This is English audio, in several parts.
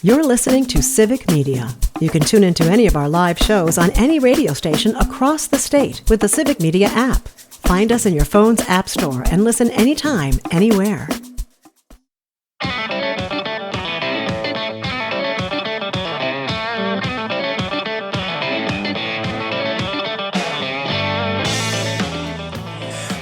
You're listening to Civic Media. You can tune into any of our live shows on any radio station across the state with the Civic Media app. Find us in your phone's app store and listen anytime, anywhere.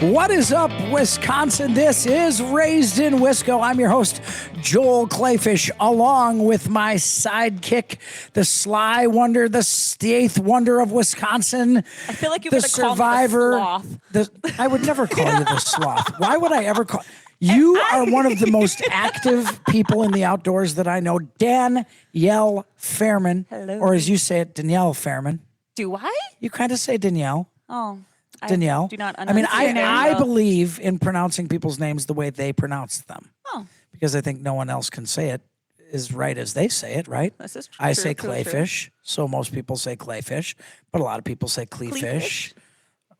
What is up, Wisconsin? This is Raised in Wisco. I'm your host, Joel Clayfish, along with my sidekick, the Sly Wonder, the eighth wonder of Wisconsin. I feel like you're the going to call survivor. me the sloth. I would never call you the sloth. Why would I ever call you? Are one of the most active people in the outdoors that I know, Danielle Fairman. Hello. Or as you say it, Danielle Fairman. Do I? You kind of say Danielle. Oh. Danielle. I do not I mean, understand. I believe in pronouncing people's names the way they pronounce them. Oh. Because I think no one else can say it as right as they say it, right? This is I true, say true, clayfish, so most people say clayfish, but a lot of people say cleefish Cleefish?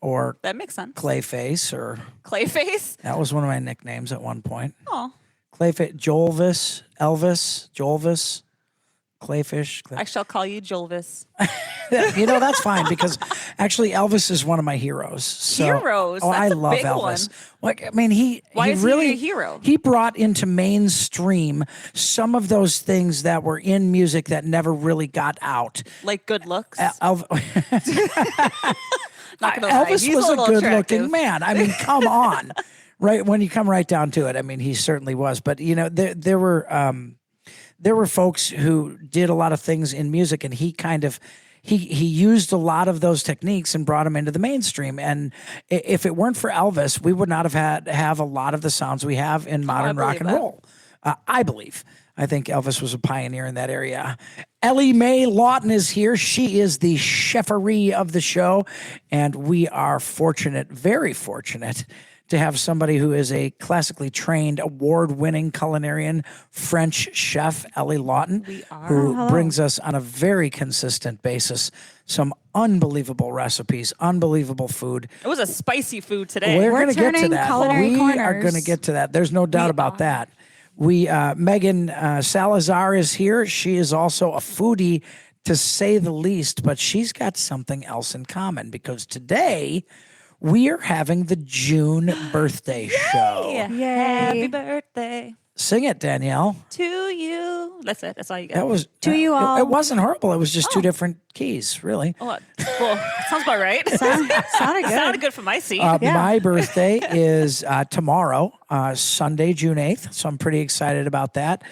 or That makes sense. clayface, or Clayface? that was one of my nicknames at one point. Oh. Clayface, Jolvis, clayfish. I shall call you Jolvis. You know, that's fine because actually Elvis is one of my heroes. So, Heroes? Oh, That's I a love big Elvis. one. Like, I mean, Why he is he really a hero? He brought into mainstream some of those things that were in music that never really got out. Like good looks? Elvis Not gonna lie, he's was a little good-looking attractive. man. I mean, come on, right? When you come right down to it, I mean, he certainly was. But you know, there were folks who did a lot of things in music, and he kind of he used a lot of those techniques and brought them into the mainstream. And if it weren't for Elvis, we would not have a lot of the sounds we have in modern rock believe and that. roll. I believe. I think Elvis was a pioneer in that area. Ellie Mae Lawton is here. She is the cheferie of the show, and we are fortunate, very fortunate, to have somebody who is a classically trained, award-winning culinarian French chef, Ellie Lawton, who brings us on a very consistent basis some unbelievable recipes, unbelievable food. It was a spicy food today. We're going to get to turning that. culinary We are corners. going to get to that. There's no doubt about that. Megan Salazar is here. She is also a foodie, to say the least, but she's got something else in common because today we are having the June birthday show. Happy birthday Sing it, Danielle. to you. That's it. That's all you got. That was To you all. It wasn't horrible. It was just two different keys, really. Oh, well, sounds about right. Sounded good. Sounded good from my seat. My birthday is tomorrow, Sunday, June 8th. So I'm pretty excited about that.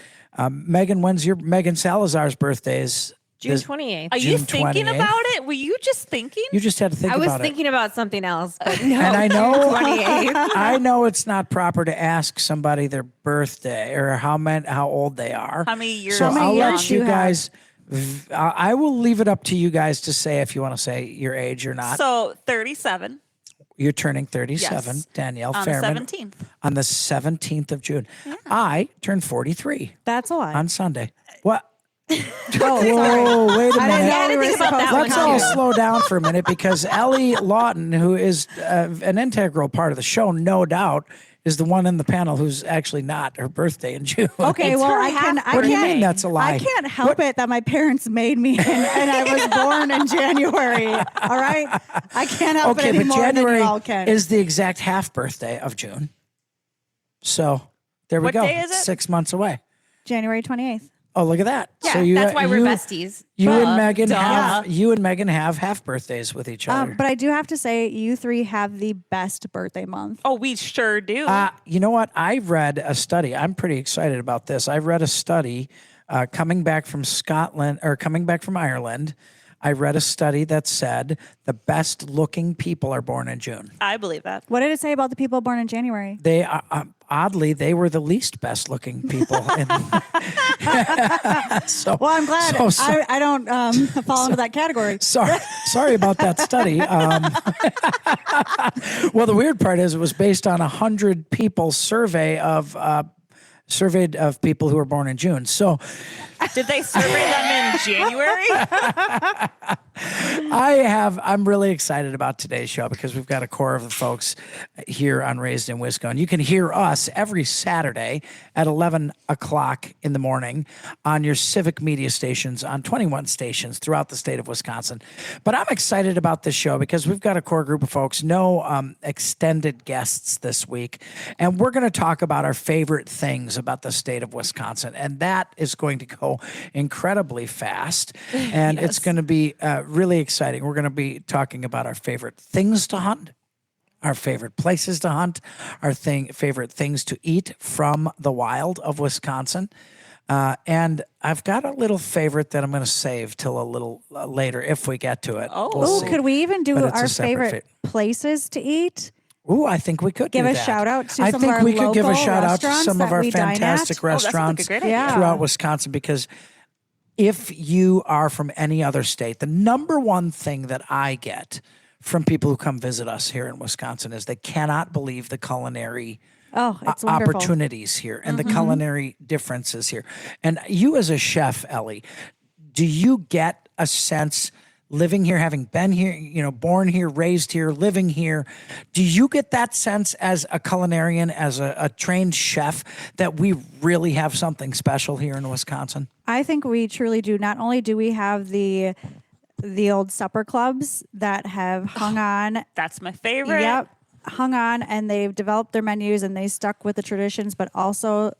Megan, when's Megan Salazar's birthday? Is June 28th. Are you June thinking 28th? about it? Were you just thinking? You just had to think I was about thinking about something else, but no. And I know, 28th. I know it's not proper to ask somebody their birthday or how old they are. How many years? So How many I'll let years you you have? guys. I will leave it up to you guys to say if you want to say your age or not. So 37 You're turning 37, Yes. Danielle on the Fairman, 17th. on the 17th of June. I turn 43 That's a lot. on Sunday. What? Oh, Whoa, wait a I didn't minute. know we were think about that supposed one Let's to all do. slow down for a minute because Ellie Lawton, who is an integral part of the show, no doubt, is the one in the panel who's actually not her birthday in June. Okay, It's well, her I What do you mean can't. that's a lie? I can't help it that my parents made me, and I was born in January. All right, I can't help Okay, it any but more than January you all can. is the exact half birthday of June. So there we What go. day is it? 6 months away. January 28th. Oh, look at that. Yeah, so that's why we're besties. You Duh, and Megan duh. have half birthdays with each other. But I do have to say, you three have the best birthday month. Oh, we sure do. You know what? I read a study. I'm pretty excited about this. I read a study coming back from Scotland or coming back from Ireland. I read a study that said the best looking people are born in June. I believe that. What did it say about the people born in January? They oddly, they were the least best looking people. So, Well, I'm glad so- I don't fall into that category. Sorry about that study. Well, the weird part is it was based on 100 people surveyed of people who were born in June. So Did they survey them in January? I'm really excited about today's show because we've got a core of the folks here on Raised in Wisco. And you can hear us every Saturday at 11 o'clock in the morning on your civic media stations, on 21 stations throughout the state of Wisconsin. But I'm excited about this show because we've got a core group of folks, no extended guests this week. And we're going to talk about our favorite things about the state of Wisconsin. And that is going to go incredibly fast. And it's going to be really exciting. We're going to be talking about our favorite things to hunt, our favorite places to hunt, our favorite things to eat from the wild of Wisconsin. And I've got a little favorite that I'm going to save till a little later if we get to it. Oh. We'll Oh, see. could we even do But it's a our separate favorite places to eat? Ooh, I think we could Give do a that. shout out to I some think of our we could give a local shout out to restaurants some of that our we dine at. fantastic Oh, that sounds like a restaurants great idea. Yeah. throughout Wisconsin, because if you are from any other state, the number one thing that I get from people who come visit us here in Wisconsin is they cannot believe the culinary Oh, it's wonderful. opportunities here and the culinary differences here. And you as a chef, Ellie, do you get a sense living here, having been here, born here, raised here, living here, do you get that sense as a culinarian, as a trained chef, that we really have something special here in Wisconsin? I think we truly do. Not only do we have the old supper clubs that have hung on. That's my favorite. Yep. Hung on, and they've developed their menus and they stuck with the traditions, but also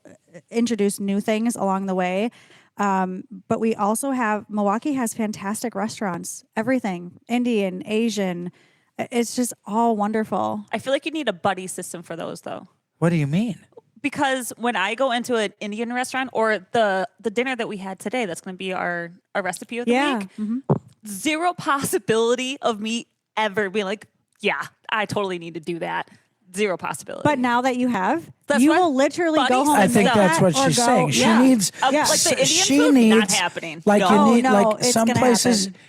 introduced new things along the way. But we also have, Milwaukee has fantastic restaurants, everything, Indian, Asian. It's just all wonderful. I feel like you need a buddy system for those, though. What do you mean? Because when I go into an Indian restaurant or the dinner that we had today, that's going to be our recipe of the Yeah. week, zero possibility of me ever being like, yeah, I totally need to do that. Zero possibility. But now that you have, That's you what will literally go buddies home I and think make that's that what or she's go- saying. She yeah. needs Like the Indian she food, needs not happening. Like No. you need No, like it's some gonna places happen.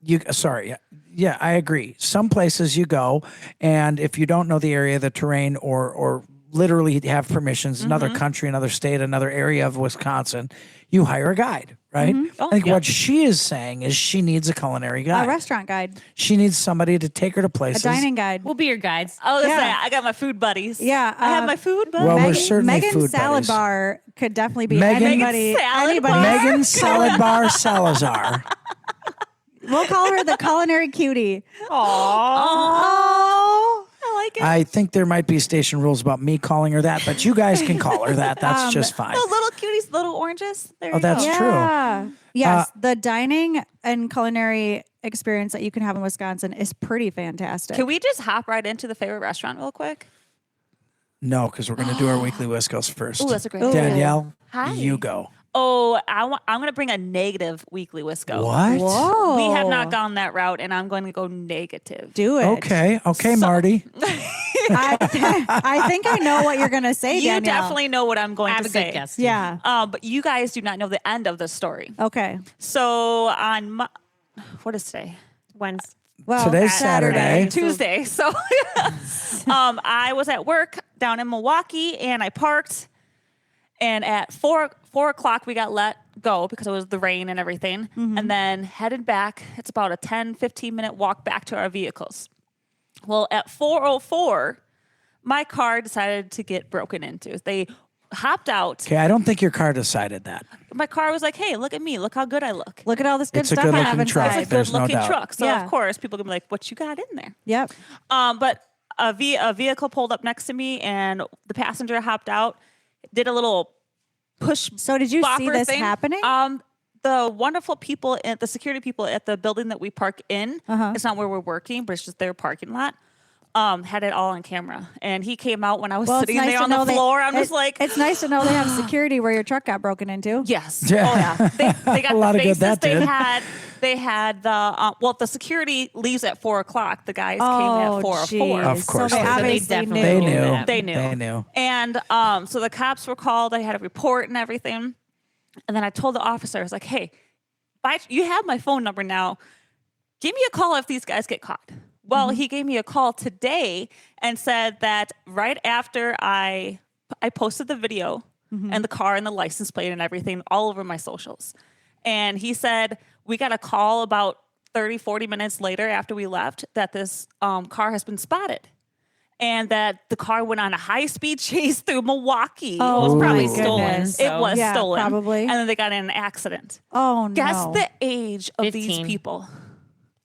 you sorry. Yeah, I agree. Some places you go, and if you don't know the area, the terrain, or literally have permissions, another country, another state, another area of Wisconsin, you hire a guide, right? Oh, I think yeah. what she is saying is she needs a culinary guide. A restaurant guide, She needs somebody to take her to a places. dining guide. We'll be your guides. I was gonna Yeah. say, I got my food buddies. Yeah, I have my food buddies. Well, we're certainly Megan's food Salad buddies. Bar could definitely be Megan- anybody. Megan's Salad Anybody. Bar? Megan Salad Bar Salazar. We'll call her the culinary cutie. Oh, I like it. I think there might be station rules about me calling her that, but you guys can call her that. That's just fine. Those little cuties, little oranges. There you that's go. true. Yeah. Yes, the dining and culinary experience that you can have in Wisconsin is pretty fantastic. Can we just hop right into the favorite restaurant real quick? No, because we're going to do our weekly Wiscos first. Ooh, that's a great idea. Danielle, Hi. you go. Oh, I'm going to bring a negative weekly Wisco. What? Whoa. We have not gone that route, and I'm going to go negative. Do it. Okay, Marty. I think I know what you're going to say, You Danielle. definitely know what I'm going I have to a say. good guess. Yeah. But you guys do not know the end of the story. Okay. So on what is today? Wednesday. Well, Today's Saturday. Tuesday. So I was at work down in Milwaukee, and I parked. And at 4 o'clock, we got let go because it was the rain and everything. And then headed back. It's about a 10, 15-minute walk back to our vehicles. Well, at 4:04, my car decided to get broken into. They hopped out. Okay, I don't think your car decided that. My car was like, hey, look at me. Look how good I look. Look at all this good It's a stuff I have good-looking truck. inside. It's a There's no good-looking doubt. truck. So, Yeah. of course, people can be like, what you got in there? Yep. But a vehicle pulled up next to me, and the passenger hopped out, did a little push. So did you see bopper this thing. happening? The wonderful people, the security people at the building that we park in, it's not where we're working, but it's just their parking lot, had it all on camera. And he came out when I was Well, it's sitting nice there to on the know floor. I'm just it- like, it's nice to know they have security where your truck got broken into. yes. Yeah. Oh, yeah. They got A lot the of good faces. that did. They had the, the security leaves at 4 o'clock. The guys came Oh, at 4 or geez. 4. Of course So they they did. obviously definitely They knew. knew. They knew. They knew. And so the cops were called. I had a report and everything. And then I told the officer, I was like, hey, you have my phone number now. Give me a call if these guys get caught. Well, he gave me a call today and said that right after I posted the video, and the car and the license plate and everything all over my socials. And he said, we got a call about 30, 40 minutes later after we left that this car has been spotted. And that the car went on a high-speed chase through Milwaukee. Oh, it was probably my stolen. goodness. It was Yeah, stolen. probably. And then they got in an accident. Oh, no. Guess the age of these 15. people.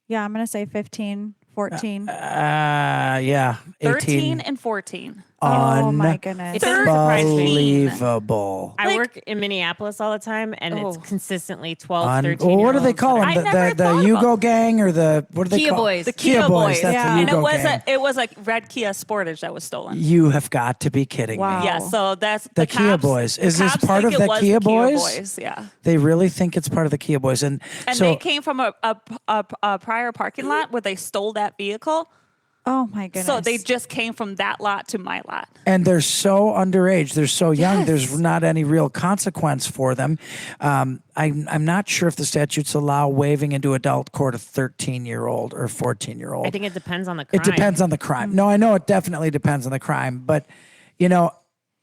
Yeah, I'm going to say 15, 14. Yeah. 13 and 14. Oh, my goodness. It doesn't surprise me. Unbelievable. I work in Minneapolis all the time, and it's consistently 12, 13 Well, what do they year-olds call that them? I The never the thought Yugo about- gang or the what do they Kia call Boys. The Kia Boys. That's Yeah. the And Yugo it was gang. it was like red Kia Sportage that was stolen. You have got to be kidding Wow. me. Yeah, so that's The Kia cops- Boys. Is the this cops part think of it the was Kia Boys? Yeah, They really think it's part of the Kia Boys, and and so they came from a prior parking lot where they stole that vehicle. Oh, my goodness. So they just came from that lot to my lot. and they're so underage. They're so young. Yes. There's not any real consequence for them. I'm not sure if the statutes allow waiving into adult court a 13-year-old or 14-year-old. I think it depends on the crime. It depends on the crime. No, I know it definitely depends on the crime, but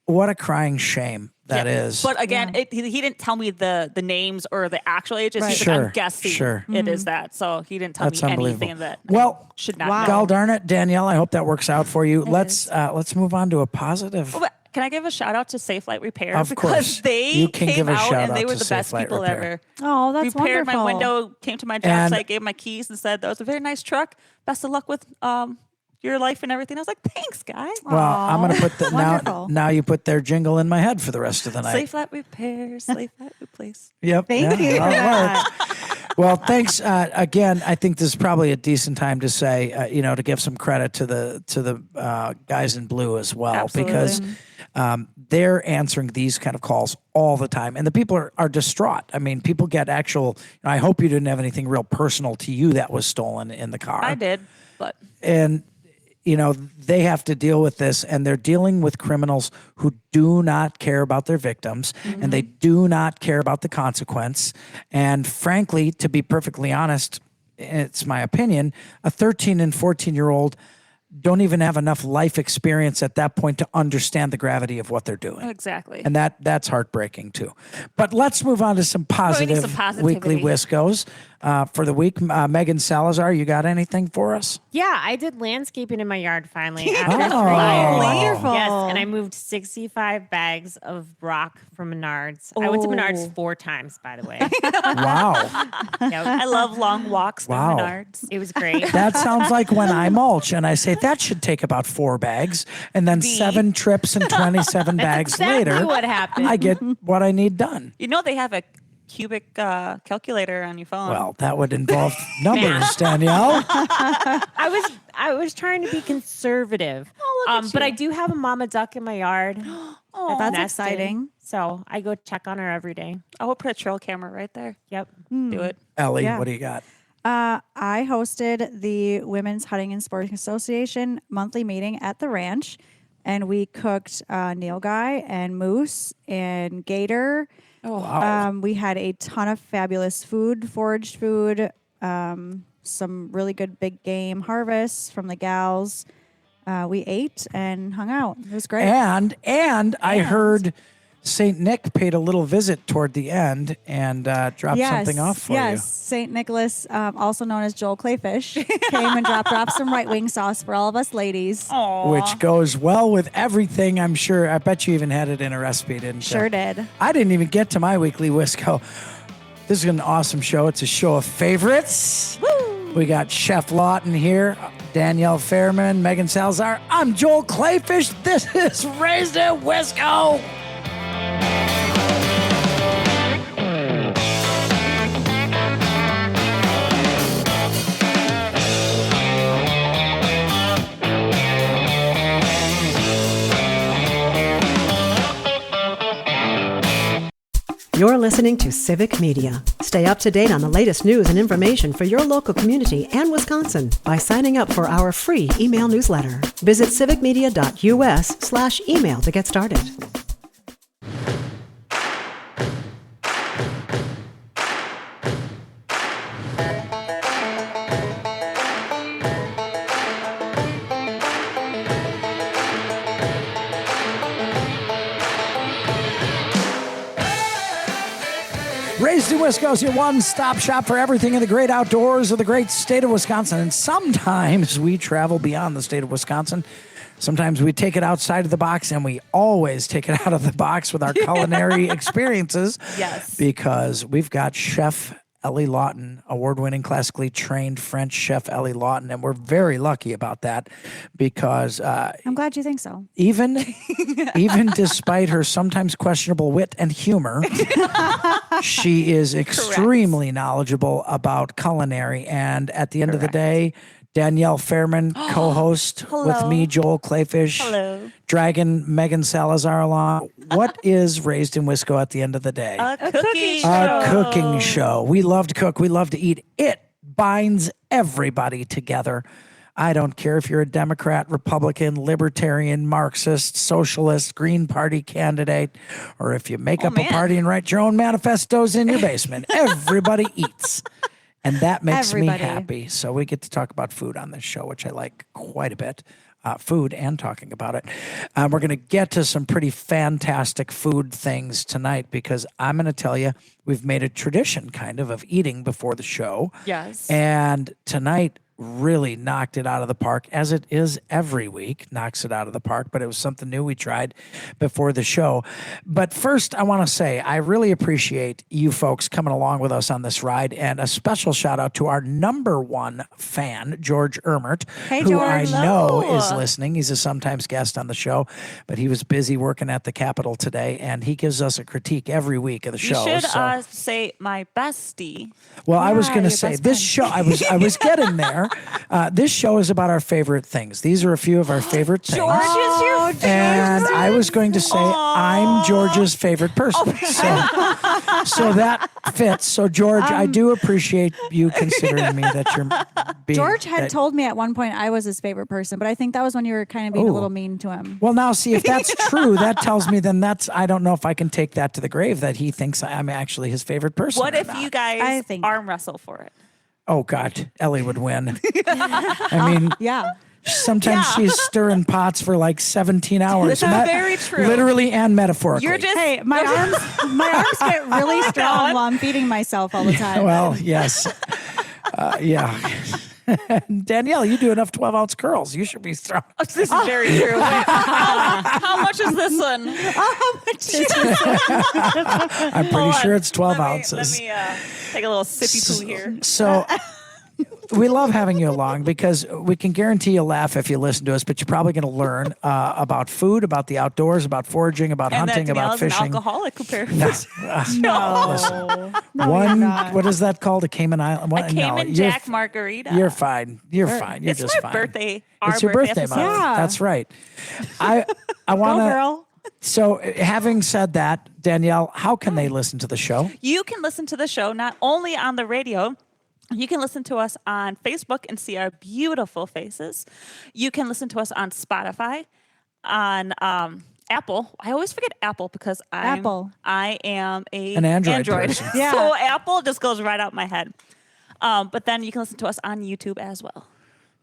what a crying shame that is. But again, he didn't tell me the names or the actual ages. Right. He's like, Sure, I'm guessing sure. it is that. So he didn't tell That's me unbelievable. anything that Well, I should not wow. know. God darn it, Danielle, I hope that works out for you. Let's move on to a positive. But can I give a shout out to Safe Light Repair? Of because course. they You can came give a out shout and they out were to the Safe best Light people Repair. ever. Oh, that's Repaired wonderful. my window, came to my job And- site, gave my keys, and said that was a very nice truck. Best of luck with your life and everything. I was like, thanks, guy. Well, I'm going to put the Wonderful. now you put their jingle in my head for the rest of the night. Safe Light Repair, Safe Light Replace. Yep. Thank you for All that. right. Well, thanks again. I think this is probably a decent time to say, to give some credit to the guys in blue as well, Absolutely. because they're answering these kind of calls all the time, and the people are distraught. I mean, people get actual. I hope you didn't have anything real personal to you that was stolen in the car. I did, but And they have to deal with this, and they're dealing with criminals who do not care about their victims, and they do not care about the consequence. And frankly, to be perfectly honest, it's my opinion, a 13 and 14-year-old don't even have enough life experience at that point to understand the gravity of what they're doing. exactly. And that's heartbreaking too. But let's move on to some we need positive some positivity. weekly Wiscos for the week. Megan Salazar, you got anything for us? Yeah, I did landscaping in my yard finally. After 3 years. Wonderful. Yes, and I moved 65 bags of rock from Menards. I went to Menards 4 times, by the way. Wow. Yep. I love long walks through Wow. Menards. It was great. That sounds like when I mulch and I say that should take about 4 bags, and then 7 trips and 27 bags exactly later, what happened. I get what I need done. You know they have a cubic calculator on your phone. Well, that would involve numbers, Danielle. I was trying to be conservative. look at But you. I do have a mama duck in my yard. That's nesting. exciting. So I go check on her every day. I will put a trail camera right there. Yep. Do it. Ellie, Yeah. what do you got? I hosted the Women's Hunting and Sporting Association monthly meeting at the ranch, and we cooked nilgai and moose and gator. We had a ton of fabulous food, foraged food, some really good big game harvests from the gals. We ate and hung out. It was great. And I heard St. Nick paid a little visit toward the end and dropped something off for yes. St. Nicholas, also known as Joel Clayfish, came and dropped off some right wing sauce for all of us ladies. you, which goes well with everything, I'm sure. I bet you even had it in a recipe, didn't you? Sure did. I didn't even get to my weekly Wisco. This is an awesome show. It's a show of favorites. Woo! We got Chef Lawton here, Danielle Fairman, Megan Salazar. I'm Joel Clayfish. This is Raised in Wisco. You're listening to Civic Media. Stay up to date on the latest news and information for your local community and Wisconsin by signing up for our free email newsletter. Visit civicmedia.us/email to get started. Wisco's your one-stop shop for everything in the great outdoors of the great state of Wisconsin. And sometimes we travel beyond the state of Wisconsin. Sometimes we take it outside of the box, and we always take it out of the box with our culinary experiences. Yes. Because we've got Chef Ellie Lawton, award-winning, classically trained French chef Ellie Lawton, and we're very lucky about that because I'm glad you think so. even despite her sometimes questionable wit and humor, she is extremely knowledgeable about culinary. And at the end of the day, Danielle Fairman, co-host with me, Joel Clayfish, dragging Megan Salazar along. What is Raised in Wisco at the end of the day? A cooking A show. cooking show. We love to cook. We love to eat. It binds everybody together. I don't care if you're a Democrat, Republican, Libertarian, Marxist, Socialist, Green Party candidate, or if you make up a party and write your own manifestos in your basement. Everybody eats. And that makes Everybody. me happy. So we get to talk about food on this show, which I like quite a bit. Food and talking about it. We're going to get to some pretty fantastic food things tonight because I'm going to tell you we've made a tradition kind of eating before the show. Yes. And tonight really knocked it out of the park, as it is every week, knocks it out of the park, but it was something new we tried before the show. But first, I want to say I really appreciate you folks coming along with us on this ride, and a special shout out to our number one fan, George Ermert, Hey, who I George. know Hello. is listening. He's a sometimes guest on the show, but he was busy working at the Capitol today, and he gives us a critique every week of the You show. should so. say my bestie. Well, I was Yeah, going to your say best this friend. show. I was getting there. This show is about our favorite things. These are a few of our favorite things. George is your And I was going to say I'm George's favorite person. So that fits. So George, I do appreciate you considering me that you're being. George had that- told me at one point I was his favorite person, but I think that was when you were kind of being Ooh. a little mean to him. Well, now see if that's true. That tells me then I don't know if I can take that to the grave that he thinks I'm actually his favorite person. What or if not. you guys I think- arm wrestle for it? Oh God, Ellie would win. I mean. Yeah. Sometimes she's stirring pots for like 17 hours. This is very true. Literally and metaphorically. You're just Hey, my arms get really strong while I'm feeding myself all the time. Well, yes. Yeah. Danielle, you do enough 12-ounce curls. You should be strong. This is very true. How much is this one? I'm pretty sure it's 12 Let me ounces. take a little sippy poo here. So we love having you along because we can guarantee you'll laugh if you listen to us, but you're probably going to learn about food, about the outdoors, about foraging, about And hunting, that about Danielle's an fishing. alcoholic compared No. What is that called? A Cayman Island? a Cayman Jack margarita. You're fine. You're fine. You're It's just my fine. birthday. It's your birthday month. episode. Yeah. That's right. I Go, want to. girl. So, having said that, Danielle, how can they listen to the show? You can listen to the show not only on the radio, you can listen to us on Facebook and see our beautiful faces. You can listen to us on Spotify, on Apple. I always forget Apple because I am An Android person. Yeah. So Apple just goes right out my head. But then you can listen to us on YouTube as well.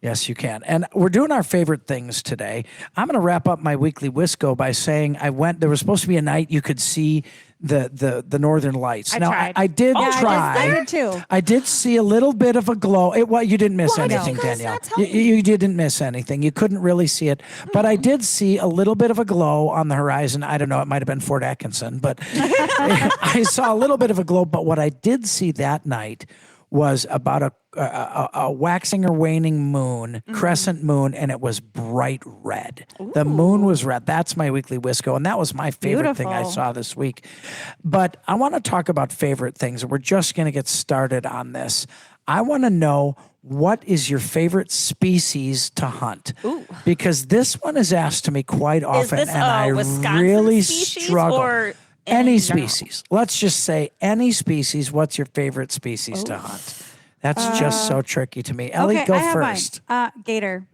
Yes, you can. And we're doing our favorite things today. I'm going to wrap up my weekly Wisco by saying there was supposed to be a night you could see the Northern Lights. Now, tried. I did Yeah, try. I did too. I did see a little bit of a glow. You didn't miss Why did you anything, guys Danielle. not tell me? You didn't miss anything. You couldn't really see it. But I did see a little bit of a glow on the horizon. I don't know. It might have been Fort Atkinson, but I saw a little bit of a glow. But what I did see that night was about a waxing or waning moon, crescent moon, and it was bright red. The moon was red. That's my weekly Wisco, and that was my favorite thing I Beautiful. saw this week. But I want to talk about favorite things, and we're just going to get started on this. I want to know, what is your favorite species to hunt? Because this one is asked to me quite often, this and a I Wisconsin really species struggle. or Any in general? species. Let's just say any species. What's your favorite species to hunt? That's just so tricky to me. Ellie, Okay, go I have first. mine. Gator.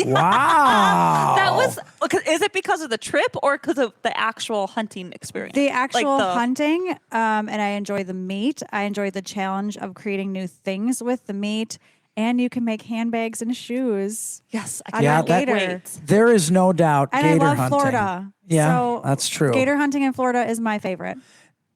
Wow. That was. Is it because of the trip or because of the actual hunting experience? The actual the- hunting, and I enjoy the meat. I enjoy the challenge of creating new things with the meat. And you can make handbags and shoes. Yes, I out Yeah, of that- gator. wait. There is no doubt And gator I love hunting. Florida. Yeah, so that's true. Gator hunting in Florida is my favorite.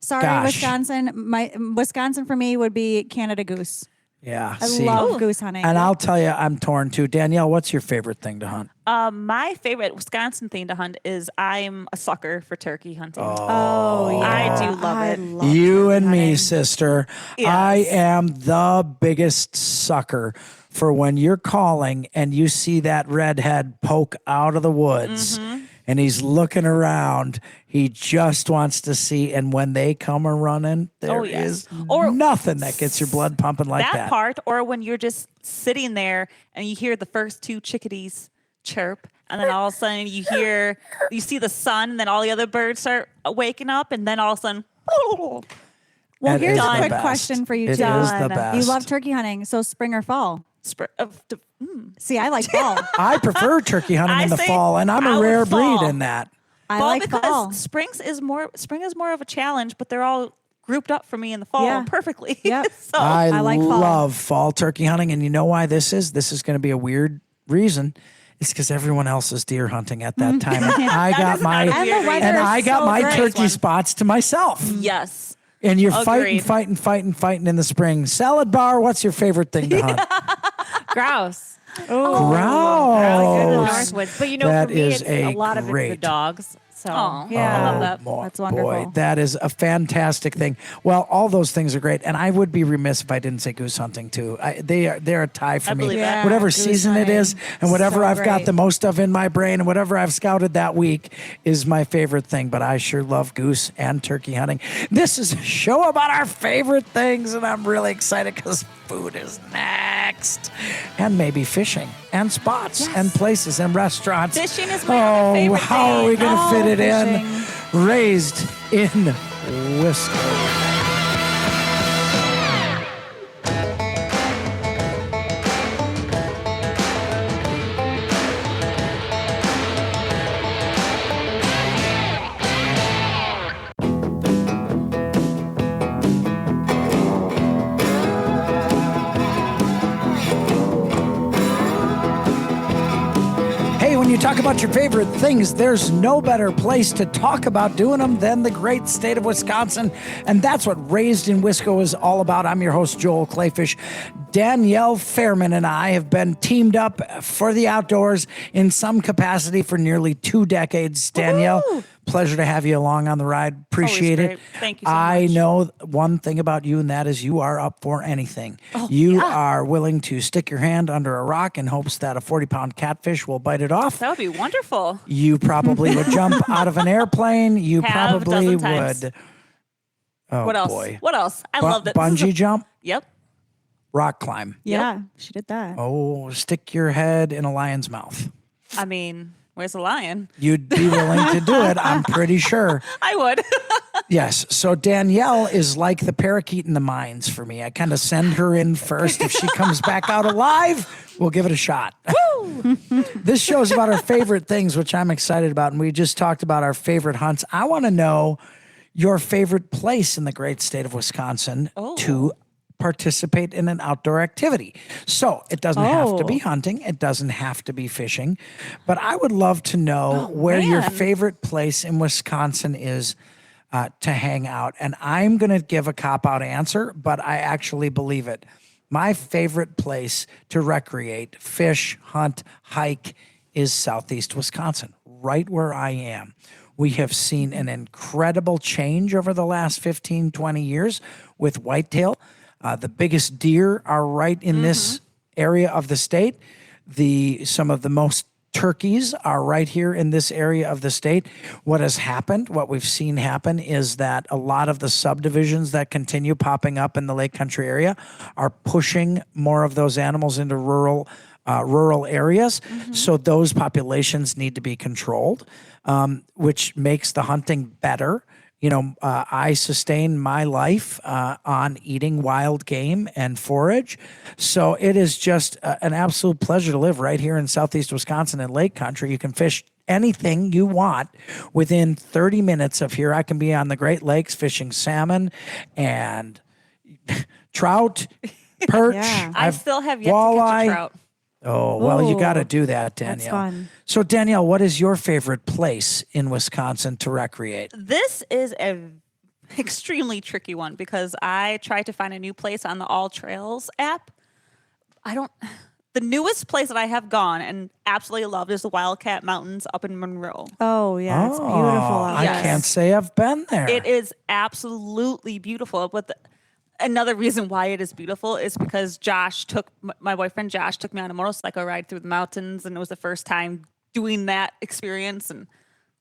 Sorry, Gosh. Wisconsin. Wisconsin for me would be Canada goose. Yeah. I see. love goose hunting. And I'll tell you, I'm torn too. Danielle, what's your favorite thing to hunt? My favorite Wisconsin thing to hunt is I'm a sucker for turkey hunting. Oh, yeah. I do love I it. love You turkey and me, hunting. sister. Yes. I am the biggest sucker for when you're calling and you see that redhead poke out of the woods and he's looking around. He just wants to see. And when they come a running, there is Or nothing that gets your blood pumping like that. part, or when you're just sitting there and you hear the first two chickadees chirp, and then all of a sudden you see the sun, and then all the other birds start waking up, and then all of a sudden, Well, It here's is a the quick best. question for you, It is John. the best. You love turkey hunting, so spring or fall? See, I like fall. I prefer turkey hunting I in the say fall, and I'm I a would rare breed fall. in that. I fall, like because fall. spring is more of a challenge, but they're all grouped up for me in the fall Yeah. perfectly. Yep. So I like fall. love fall turkey hunting, and you know why this is? This is going to be a weird reason. It's because everyone else is deer hunting at that time. And I got my not a weird reason. and I is got so my great. turkey spots to myself. yes. And you're Agreed. fighting in the spring. Salad bar, what's your favorite thing to hunt? Grouse. Grouse. Northwoods. But you know, That for me, is it's a a lot of it's the great- dogs. So Aw. Yeah. I love that. Boy, That's wonderful. Boy, that is a fantastic thing. Well, all those things are great, and I would be remiss if I didn't say goose hunting too. They're a tie for I me. believe that. Whatever Goose season it is, hunting. and whatever So I've got great. the most of in my brain, and whatever I've scouted that week is my favorite thing. But I sure love goose and turkey hunting. This is a show about our favorite things, and I'm really excited because food is next, and maybe fishing and spots and places and restaurants. Fishing is my other favorite how are we thing. going to fit it fishing. in? Raised in Wisco. Hey, when you talk about your favorite things, there's no better place to talk about doing them than the great state of Wisconsin. And that's what Raised in Wisco is all about. I'm your host, Joel Clayfish. Danielle Fairman and I have been teamed up for the outdoors in some capacity for nearly 2 decades. Danielle, pleasure to have you along on the ride. Appreciate it. great. Thank you so I much. know one thing about you, and that is you are up for anything. You are willing to stick your hand under a rock in hopes that a 40-pound catfish will bite it off. That would be wonderful. You probably would jump out of an airplane. You Have a probably dozen times. would. Oh, What else? boy. What else? I Bu- love that. Bungee jump, Yep. rock climb. Yeah, she did that. Oh, stick your head in a lion's mouth. I mean, where's the lion? You'd be willing to do it, I'm pretty sure. I would. Yes. So Danielle is like the parakeet in the mines for me. I kind of send her in first. If she comes back out alive, we'll give it a shot. This show's about our favorite things, which I'm excited about. And we just talked about our favorite hunts. I want to know your favorite place in the great state of Wisconsin to participate in an outdoor activity. So it doesn't have to be hunting. It doesn't have to be fishing. But I would love to know where your man. favorite place in Wisconsin is to hang out. And I'm going to give a cop-out answer, but I actually believe it. My favorite place to recreate, fish, hunt, hike is Southeast Wisconsin, right where I am. We have seen an incredible change over the last 15, 20 years with whitetail. The biggest deer are right in this area of the state. Some of the most turkeys are right here in this area of the state. What has happened, what we've seen happen, is that a lot of the subdivisions that continue popping up in the Lake Country area are pushing more of those animals into rural areas. So those populations need to be controlled, which makes the hunting better. You know, I sustain my life on eating wild game and forage. So it is just an absolute pleasure to live right here in Southeast Wisconsin in Lake Country. You can fish anything you want within 30 minutes of here. I can be on the Great Lakes fishing salmon and trout, perch. Yeah. I I've- still have yet to walleye. catch a trout. Oh, well, you Ooh, got to do that, Danielle. fun. So, Danielle, what is your favorite place in Wisconsin to recreate? This is a extremely tricky one because I tried to find a new place on the All Trails app. The newest place that I have gone and absolutely loved is the Wildcat Mountains up in Monroe. Oh yeah, it's beautiful. out I there. can't say I've been there. It is absolutely beautiful. But another reason why it is beautiful is because my boyfriend Josh took me on a motorcycle ride through the mountains, and it was the first time doing that experience, and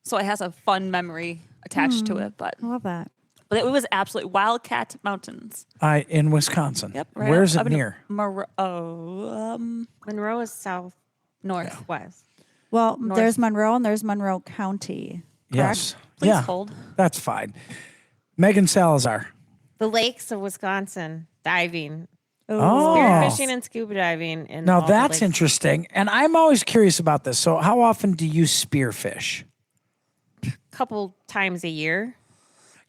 so it has a fun memory attached to it. But I love that. it was absolutely Wildcat Mountains. In Wisconsin. Yep. Right Where's up it in near? Monroe is south North. west. Well, there's Monroe and there's Monroe County. Yes. Please yeah. hold. That's fine. Megan Salazar. The lakes of Wisconsin, diving, Oh. spearfishing, and scuba diving. In Now all the that's lakes. interesting. And I'm always curious about this. So how often do you spearfish? Couple times a year.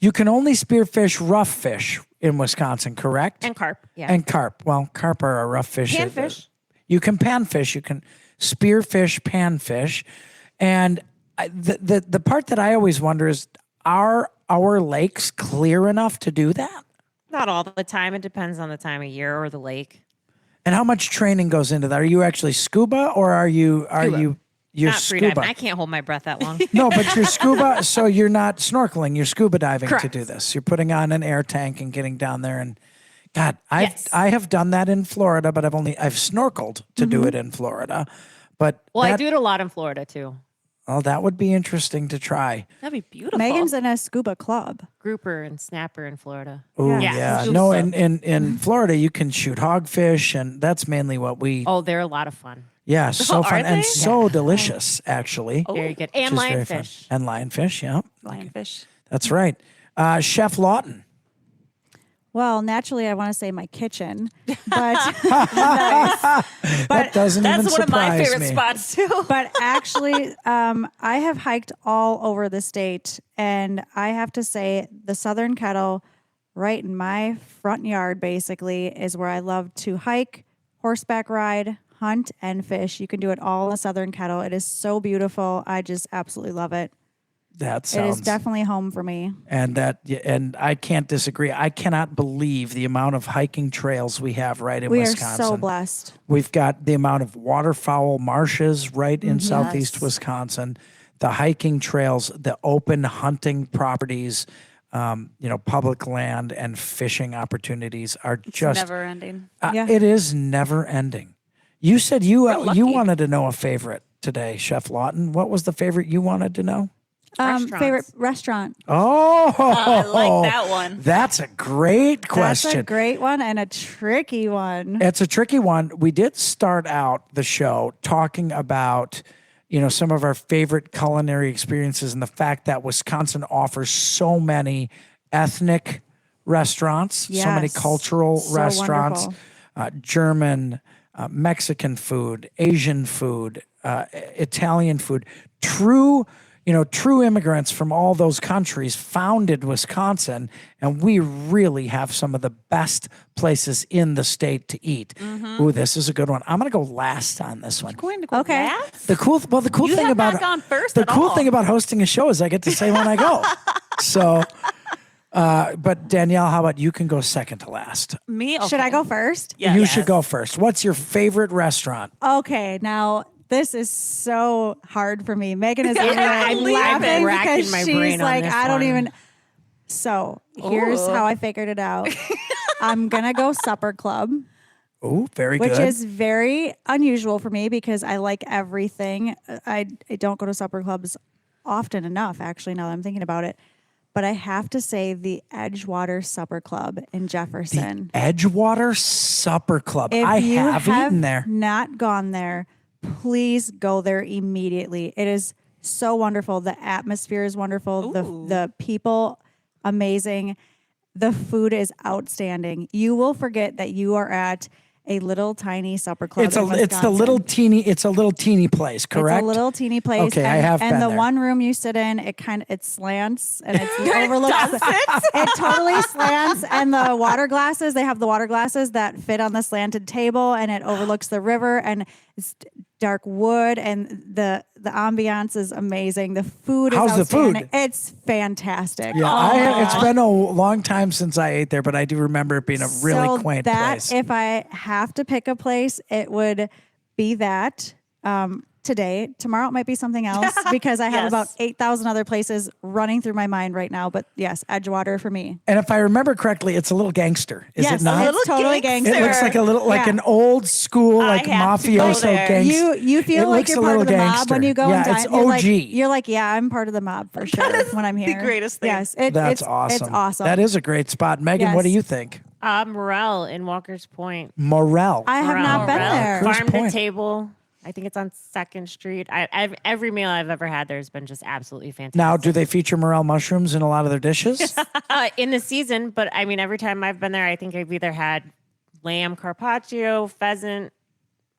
You can only spearfish rough fish in Wisconsin, correct? And carp, yeah. And carp. Well, carp are a rough fish. Panfish. You can panfish. You can spearfish, panfish. And the part that I always wonder is, are our lakes clear enough to do that? Not all the time. It depends on the time of year or the lake. And how much training goes into that? Are you actually scuba or are you you're Not free scuba? diving. I can't hold my breath that long. No, but you're scuba, so you're not snorkeling. You're scuba diving to Correct. do this. You're putting on an air tank and getting down there. And God, Yes. I have done that in Florida, but I've snorkeled to do it in Florida. But Well, I that, do it a lot in Florida too. Oh, that would be interesting to try. That'd be beautiful. Megan's in a scuba club. Grouper and snapper in Florida. Oh Yeah. yeah, Yeah. no, in Florida you can shoot hogfish, and that's mainly what we. Oh, they're a lot of fun. Yeah, so are fun and they? so delicious, actually. Very good. which And is very fun. lionfish. And lionfish, yeah, Lionfish. that's right. Chef Lawton. Well, naturally, I want to say my kitchen, but That doesn't even That's one of my surprise favorite me. spots too. but actually, I have hiked all over the state, and I have to say the Southern Kettle, right in my front yard, basically, is where I love to hike, horseback ride, hunt, and fish. You can do it all in the Southern Kettle. It is so beautiful. I just absolutely love it. That It sounds is definitely home for me. and I can't disagree. I cannot believe the amount of hiking trails we have right in We Wisconsin. are so blessed. We've got the amount of waterfowl marshes right in southeast Wisconsin, the hiking trails, the open hunting properties, public land and fishing opportunities are just Never ending. Yeah. It is never ending. You said you lucky. wanted to know a favorite today, Chef Lawton. What was the favorite you wanted to know? Favorite restaurant? Oh, I like that one. That's a great question. That's a great one and a tricky one. It's a tricky one. We did start out the show talking about, some of our favorite culinary experiences and the fact that Wisconsin offers so many ethnic restaurants, so many Yes. cultural So restaurants, wonderful. German, Mexican food, Asian food, Italian food, true immigrants from all those countries founded Wisconsin, and we really have some of the best places in the state to eat. Ooh, this is a good one. I'm going to go last on this one. Going to go Okay. last? The cool You thing have about not gone first the at cool all. thing about hosting a show is I get to say when I go. So, but Danielle, how about you can go second to last? Me? Should I go first? Yeah. You should go first. What's your favorite restaurant? Okay, now this is so hard for me. Megan is over there I've been laughing racking because my she's brain on like, this I don't one. even. So here's Ooh. how I figured it out. I'm gonna go Supper Club, Oh, very which good. is very unusual for me because I like everything. I don't go to supper clubs often enough, actually. Now that I'm thinking about it, but I have to say the Edgewater Supper Club in Jefferson. Edgewater Supper Club. If I you have eaten there. not gone there, please go there immediately. It is so wonderful. The atmosphere is wonderful. The people, amazing. The food is outstanding. You will forget that you are at a little tiny supper club. It's in a Wisconsin. little teeny place, correct? It's a little teeny place. Okay, I and, have and been the there. one room you sit in, it slants and it overlooks. It totally slants, and the water glasses. They have the water glasses that fit on the slanted table, and it overlooks the river. And dark wood, and the ambiance is amazing. The food is How's the food? outstanding. It's fantastic. Yeah, it's been a long time since I ate there, but I do remember it being a really So quaint that, place. if I have to pick a place, it would be that. Today, tomorrow it might be something else because I have Yes. about 8,000 other places running through my mind right now. But yes, Edgewater for me. And if I remember correctly, it's a little gangster, is yes, it not? it's totally gangster. It looks like a little, like Yeah. an old school, like have to go mafioso there. gangster. You feel It like looks you're a part of little the mob gangster. when you go Yeah, and dine. it's You're OG. you're like, yeah, I'm part of the mob for sure when I'm here. greatest thing. Yes, That's it's awesome. It's awesome. That is a great spot. Megan, what do Yes. you think? Morel in Walker's Point. Morel. I have not been Morel. there. Who's Farm to Point? table. I think it's on 2nd Street. Every meal I've ever had there has been just absolutely fantastic. Now, do they feature morel mushrooms in a lot of their dishes? In the season, but I mean, every time I've been there, I think I've either had lamb carpaccio, pheasant.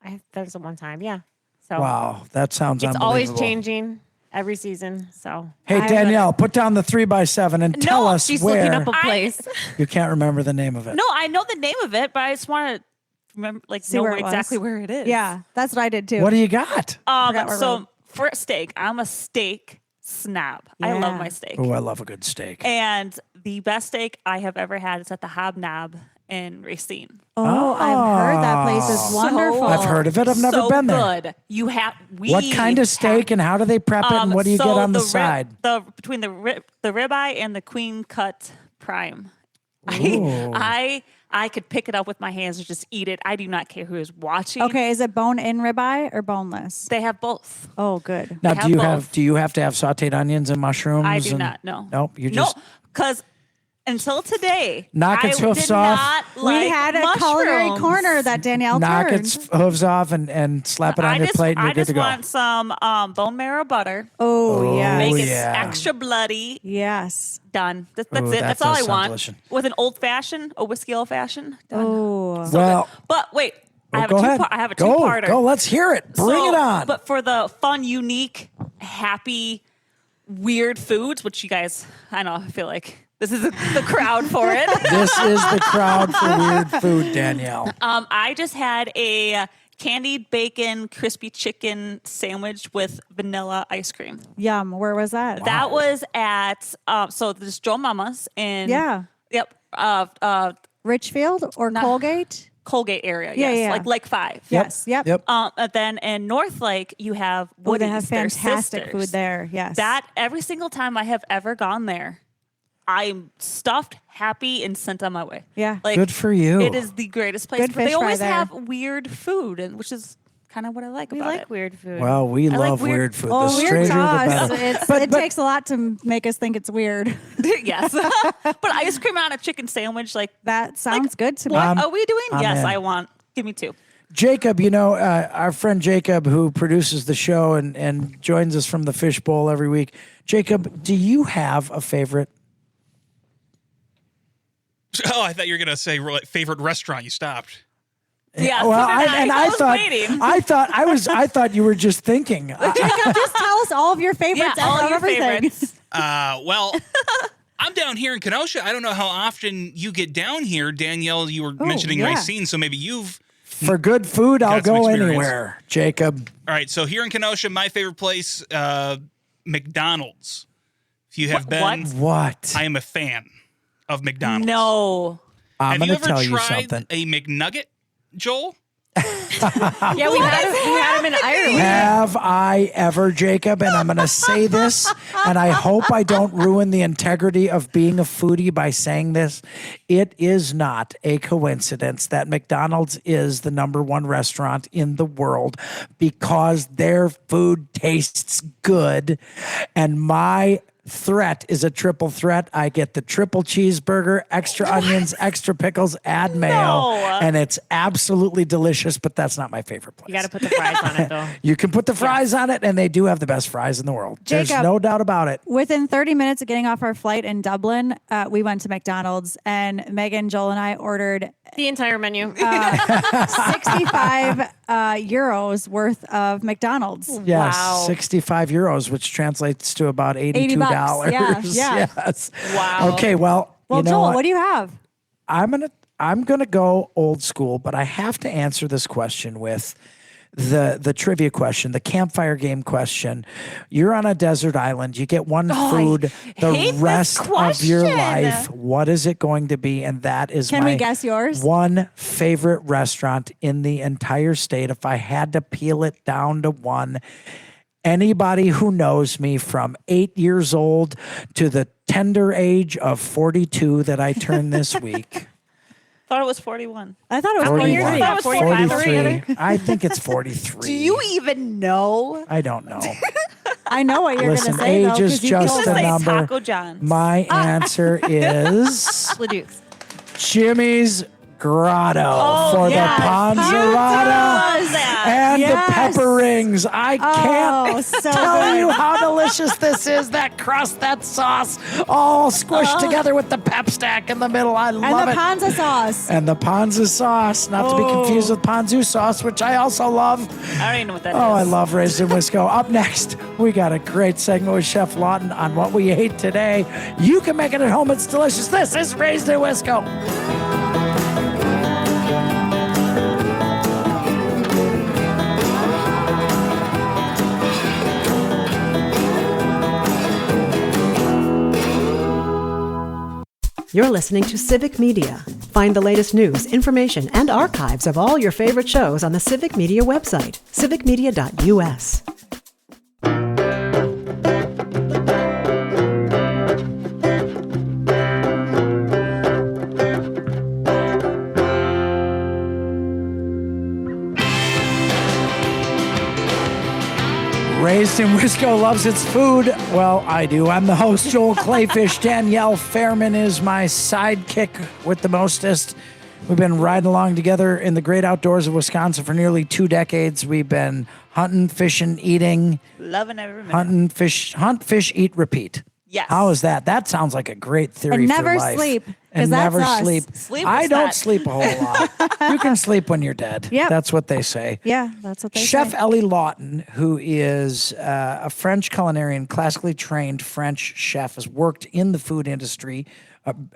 I've done some one time, yeah. So Wow, that sounds it's always unbelievable. changing every season. So Hey, Danielle, put down the 3x7 and tell No, us she's where. looking up a place. You can't remember the name of it. No, I know the name of it, but I just want to remember, See know where it was. exactly where it is. Yeah, that's what I did too. What do you got? Forgot where So road. for steak, I'm a steak snob. I love Yeah. my steak. Oh, I love a good steak. And the best steak I have ever had is at the Hobnob in Racine. Oh, I've heard that place is So wonderful. I've heard of it. I've never so been there. Good. You have What kind of steak and how do they prep it and what do you get on the side? Between the ribeye and the queen cut prime. Ooh. I could pick it up with my hands and just eat it. I do not care who is watching. Okay, is it bone-in ribeye or boneless? They have both. Oh, good. Now, They do you have have both. do you have to have sautéed onions and mushrooms? I do and- not. No. Nope. You just no, because until today, Knock its I hoofs did off. not like We had a culinary mushrooms. corner that Danielle knock turned. its hooves off and slap it on your plate and I you're good just to go. want some bone marrow butter. Oh, yes. Make it yeah. extra bloody. Yes. Done. That's Ooh, it. that That's all does I sound want. delicious. With an old fashioned, a whiskey old fashioned. Done. Oh. Well, But wait, I have go ahead. I have a Go, two-parter. Go, let's hear it. Bring So, it on. But for the fun, unique, happy, weird foods, which you guys, I know, I feel like this is the crowd for it. This is the crowd for weird food, Danielle. I just had a candied bacon crispy chicken sandwich with vanilla ice cream. Yum. Where was that? That was at so this Joe Mama's in Yeah. Yep. Richfield or Colgate? Colgate area. Yeah, Yes. yeah. Like Lake 5. Yes. Yep. Yep. And then in North Lake, you have Oh, Woody's. they have They're fantastic sisters. food there. Yes. That every single time I have ever gone there, I'm stuffed, happy, and sent on my way. Yeah. Like Good for you. It is the greatest place. Good But they fish fry always there. have weird food, and which is kind of what I like We about like it. weird food. Well, we like love weird- weird food. Oh, The weird stranger, to the us. better. It takes a lot to make us think it's weird. yes, but ice cream on a chicken sandwich, like That sounds good to me. what are we doing? I'm Yes, in. I want. Give me two. Jacob, you know, our friend Jacob, who produces the show and joins us from the Fishbowl every week. Jacob, do you have a favorite? Oh, I thought you were gonna say favorite restaurant. You stopped. Yeah. Well, so did I was thought, waiting. I thought you were just thinking. Jacob, just tell us all of your favorites yeah, all of your everything. favorites. Well, I'm down here in Kenosha. I don't know how often you get down here, Danielle. You were mentioning yeah. Racine, so maybe you've. For good food, I'll Got some go experience. anywhere. Jacob. All right, so here in Kenosha, my favorite place, McDonald's. If you have been, What? I am a fan of McDonald's. No. I'm Have going you to ever tell you tried something. a McNugget, Joel? Yeah, we had him in Ireland. Have I ever, Jacob? And I'm going to say this, and I hope I don't ruin the integrity of being a foodie by saying this. It is not a coincidence that McDonald's is the #1 restaurant in the world because their food tastes good. And my threat is a triple threat. I get the triple cheeseburger, extra onions, extra pickles, add mayo, No. and it's absolutely delicious, but that's not my favorite place. You got to put the fries on it, though. You can put the fries on it, and they do have the best fries in the world. There's Jacob. no doubt about it. Within 30 minutes of getting off our flight in Dublin, we went to McDonald's, and Megan, Joel, and I ordered The entire menu. 65 euros worth of McDonald's. Yes, Wow. 65 euros, which translates to about $82. $80. Yeah, yeah. Yes. Wow. Okay, well, Well, you know Joel, what do you have? I'm gonna go old school, but I have to answer this question with the trivia question, the campfire game question. You're on a desert island. You get one food the hate this rest of your question. life. What is it going to be? And that is Can my we guess yours? one favorite restaurant in the entire state. If I had to peel it down to one, anybody who knows me from 8 years old to the tender age of 42 that I turned this week. Thought it was 41. I thought it was 41. 43. That was 43. I think it's 43. Do you even know? I don't know. I know what you're going Listen, to say, though. age is 'cause you just told a us. Say number. Taco John's. My answer is Leduc's. Jimmy's Grotto for yes. the Panzerata and Yes. the pepper rings. I can't so tell good. you how delicious this is. That crust, that sauce, all squished together with the pep stack in the middle. I And love the it. Panza sauce. And the Ponzu sauce, not to be confused with Ponzu sauce, which I also love. I don't even know what that is. Oh, I love Raised in Wisco. Up next, we got a great segment with Chef Lawton on what we ate today. You can make it at home. It's delicious. This is Raised in Wisco. You're listening to Civic Media. Find the latest news, information, and archives of all your favorite shows on the Civic Media website, civicmedia.us. Raised in Wisco loves its food. Well, I do. I'm the host, Joel Clayfish. Danielle Fairman is my sidekick with the mostest. We've been riding along together in the great outdoors of Wisconsin for nearly 2 decades. We've been hunting, fishing, eating, Loving every minute. hunt, fish, eat, repeat. Yes. How is that? That sounds like a great theory And for never life. sleep, 'cause And that's never us. sleep. Sleep I is don't that. sleep a whole lot. You can sleep when you're dead. Yep. That's what they say. Yeah, that's what they Chef say. Ellie Lawton, who is a French culinarian, classically trained French chef, has worked in the food industry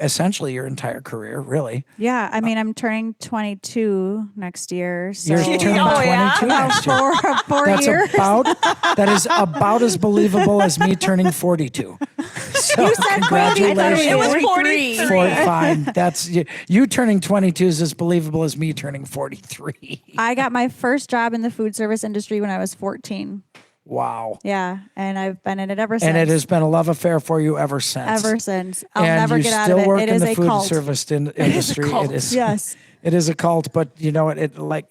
essentially your entire career, really. Yeah, I mean, I'm turning 22 next year. So You're turning 22 next year. four That's years. that is about as believable as me turning 42. So You said congratulations. It was 43. 43. Fine. That's you turning 22 is as believable as me turning 43. I got my first job in the food service industry when I was 14. Wow. Yeah, and I've been in it ever since. And it has been a love affair for you ever since. ever since. I'll and never you get out still of it. work It in is the a food cult. service industry. cult. It is. Yes. It is a cult, but you know what?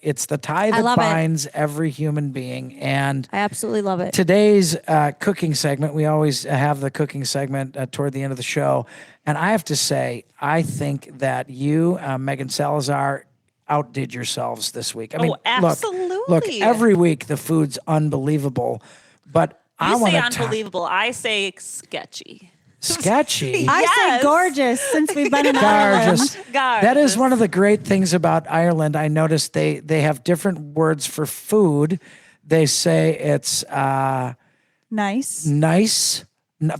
It's the tie that love it. binds every human being. And I absolutely love it. today's cooking segment, we always have the cooking segment toward the end of the show. And I have to say, I think that you, Megan Salazar, outdid yourselves this week. I mean, look, absolutely. every week the food's unbelievable, but I You want say to unbelievable. I say sketchy. sketchy. I say Yes. gorgeous since we've been in Gorgeous. Ireland. That is one of the great things about Ireland. I noticed they have different words for food. They say it's Nice. nice.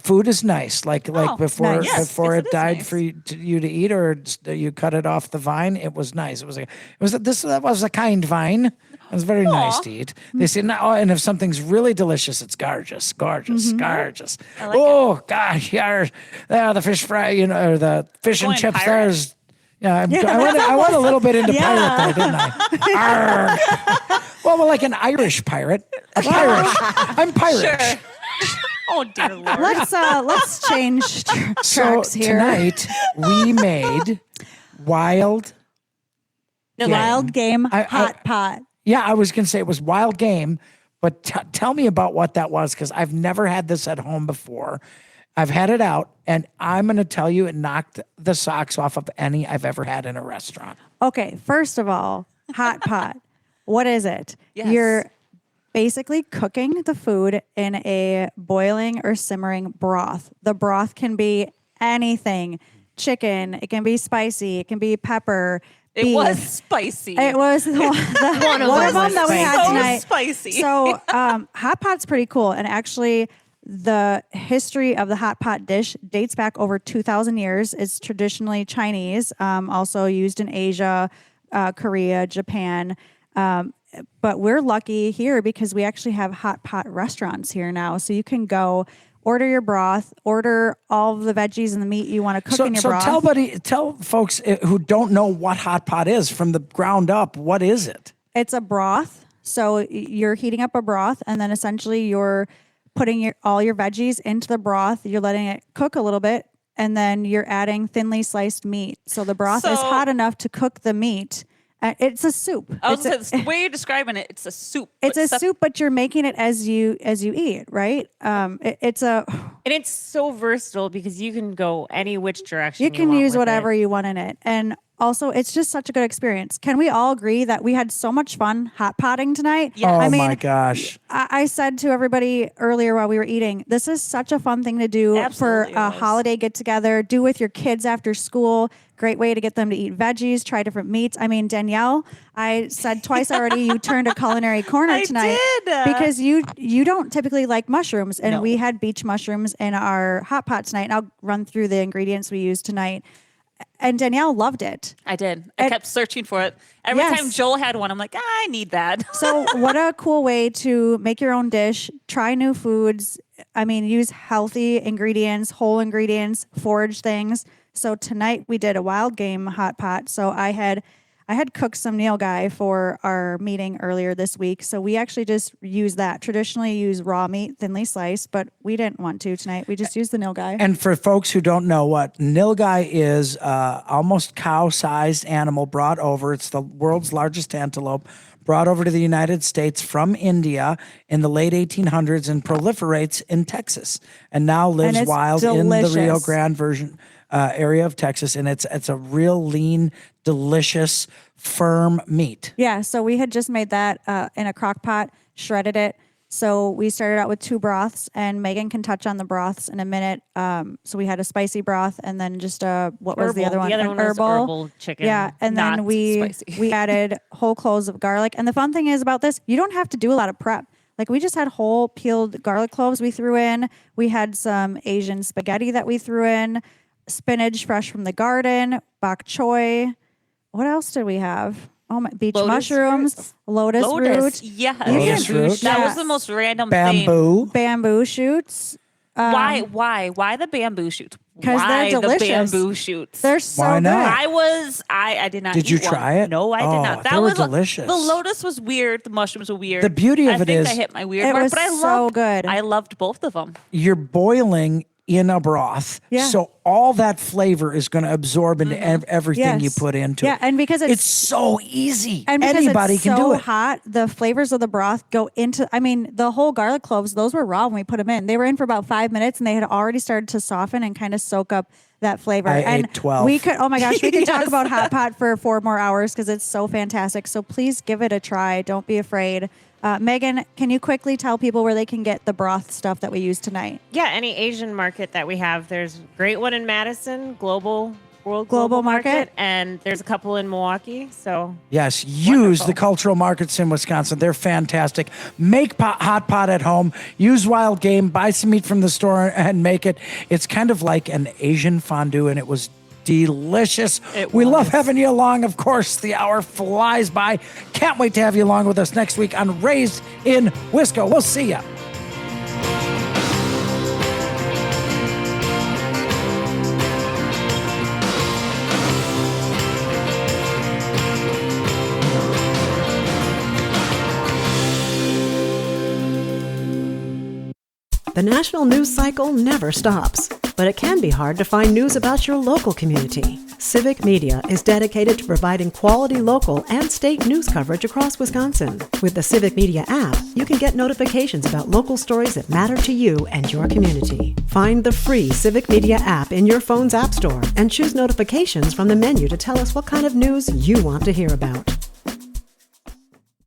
Food is nice, like before nice. Yes, before it it is died nice. for you to eat, or you cut it off the vine. It was nice. That was a kind vine. It was very nice to eat. They say, no, and if something's really delicious, it's gorgeous, gorgeous, gorgeous. Oh gosh, yeah, the fish fry, or the fish and Going chips. pirate. There's, I went a little bit into pirate there, didn't I? Arr. Well, like an Irish pirate. Irish. I'm Pirish. Oh dear Lord. Let's change So tracks here. tonight we made wild. Wild game hot pot. Yeah, I was gonna say it was wild game, but tell me about what that was, because I've never had this at home before. I've had it out, and I'm gonna tell you, it knocked the socks off of any I've ever had in a restaurant. Okay, first of all, hot pot. What is it? Yes. You're basically cooking the food in a boiling or simmering broth. The broth can be anything. Chicken, it can be spicy, it can be pepper. It beef. was spicy. It was one of them that we had so tonight. spicy. So hot pot's pretty cool. And actually, the history of the hot pot dish dates back over 2,000 years. It's traditionally Chinese, also used in Asia, Korea, Japan. But we're lucky here because we actually have hot pot restaurants here now. So you can go order your broth, order all of the veggies and the meat you want to cook in your broth. Tell folks who don't know what hot pot is from the ground up. What is it? It's a broth. So you're heating up a broth, and then essentially you're putting all your veggies into the broth. You're letting it cook a little bit, and then you're adding thinly sliced meat. So the broth is hot enough to cook the meat. It's a soup. The way you're describing it, it's a soup. It's a soup, but you're making it as you eat, right? And it's so versatile because you can go any which direction. You can want use with whatever it. you want in it, and also it's just such a good experience. Can we all agree that we had so much fun hot potting tonight? Yeah. Oh I mean, my gosh. I said to everybody earlier while we were eating, this is such a fun thing to do Absolutely for a it was. holiday get together. Do with your kids after school. Great way to get them to eat veggies, try different meats. I mean, Danielle, I said twice already you turned a culinary corner I tonight did. because you don't typically like mushrooms, and No. we had beach mushrooms in our hot pot tonight. And I'll run through the ingredients we used tonight. And Danielle loved it. I did. I kept searching for it. Every Yes. time Joel had one, I'm like, I need that. So what a cool way to make your own dish, try new foods. I mean, use healthy ingredients, whole ingredients, forage things. So tonight we did a wild game hot pot. So I had cooked some nilgai for our meeting earlier this week. So we actually just use that. Traditionally use raw meat, thinly sliced, but we didn't want to tonight. We just used the nilgai. And for folks who don't know what nilgai is, almost cow-sized animal brought over. It's the world's largest antelope, brought over to the United States from India in the late 1800s and proliferates in Texas, and now lives it's wild in the Rio delicious. Grande area of Texas. And it's a real lean, delicious, firm meat. Yeah, so we had just made that in a crock pot, shredded it. So we started out with 2 broths, and Megan can touch on the broths in a minute. So we had a spicy broth, and then just what was the Herbal. other one? The other An one was herbal chicken. Yeah, and then Not we spicy. added whole cloves of garlic. And the fun thing is about this, you don't have to do a lot of prep. Like we just had whole peeled garlic cloves we threw in. We had some Asian spaghetti that we threw in, spinach fresh from the garden, bok choy. What else did we have? Oh my, beach Lotus mushrooms, lotus root, Yes. Lotus root. That Yeah. was the most random thing. Bamboo. bamboo shoots. Why the bamboo shoots? 'Cause they're Why delicious. the bamboo shoots? They're so Why not? good. I did not. Did you eat one. try it? No, I Oh, did not. they were was delicious. The lotus was weird. The mushrooms were weird. The beauty of I it think is I hit my weird it mark, was but I so loved good. I loved both of them. You're boiling in a broth. Yeah. So all that flavor is going to absorb into everything you Yes. put into Yeah, it. and because It's so easy. And because Anybody it's can so do it. hot, the flavors of the broth go into. I mean, the whole garlic cloves; those were raw when we put them in. They were in for about 5 minutes, and they had already started to soften and kind of soak up that flavor. I and ate 12. We could. Oh my gosh, we could talk Yes. about hot pot for 4 more hours because it's so fantastic. So please give it a try. Don't be afraid. Megan, can you quickly tell people where they can get the broth stuff that we used tonight? Yeah, any Asian market that we have. There's a great one in Madison, World Global Market. and there's a couple in Milwaukee. So Yes, use the cultural markets in Wisconsin. They're fantastic. Make hot pot at home. Use wild game. Buy some meat from the store and make it. It's kind of like an Asian fondue, and it was delicious. We love having you along. Of course, the hour flies by. Can't wait to have you along with us next week on Raised in Wisco. We'll see ya. The national news cycle never stops, but it can be hard to find news about your local community. Civic Media is dedicated to providing quality local and state news coverage across Wisconsin. With the Civic Media app, you can get notifications about local stories that matter to you and your community. Find the free Civic Media app in your phone's app store and choose notifications from the menu to tell us what kind of news you want to hear about.